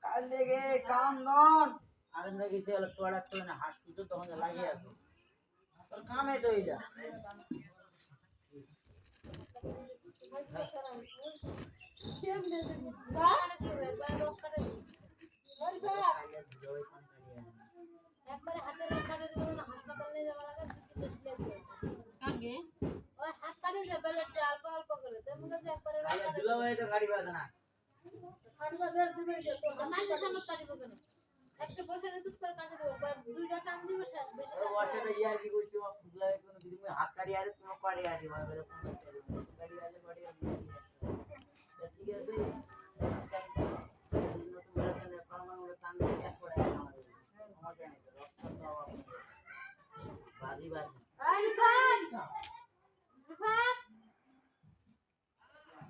কাল লেগে কাম নন আরেন জায়গায় তেল পড়া তো না হাসু তো তখন লাগিয়ে আছে তোর কামে তো এইটা একবারে হাতে রক কাটে দেব না হাসপাতালে নিয়ে যাওয়া লাগে আগে ওই হাত কাটে যে ব্যালেট অল্প অল্প করে দেব না যে একবারে রক কাটে দিলো ভাই তো গাড়ি বাজে না গাড়ি বাজার দিবে তো মাঝে সামনে কাটি বকে না একটা বসে রেখে করে কাটে দেব দুইটা টান দিবে শেষ বেশি বসে ইয়ার কি কইছো ফুগলা কোনো কিছু হাত কাটি আর কোনো কাটি আর মানে গাড়ি আলে গাড়ি ঠিক আছে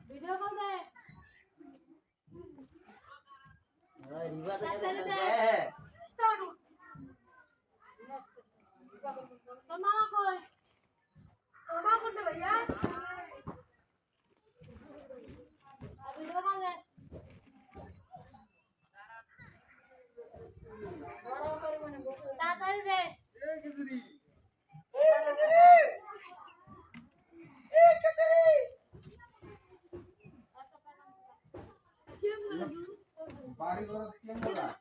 ভিডিও কল দে রিবা তো স্টার্ট তোর মামা কই তোর মা করতে ভাইয়া আর ভিডিও কল দে তাড়াতাড়ি রে বাড়ি ঘর কেমন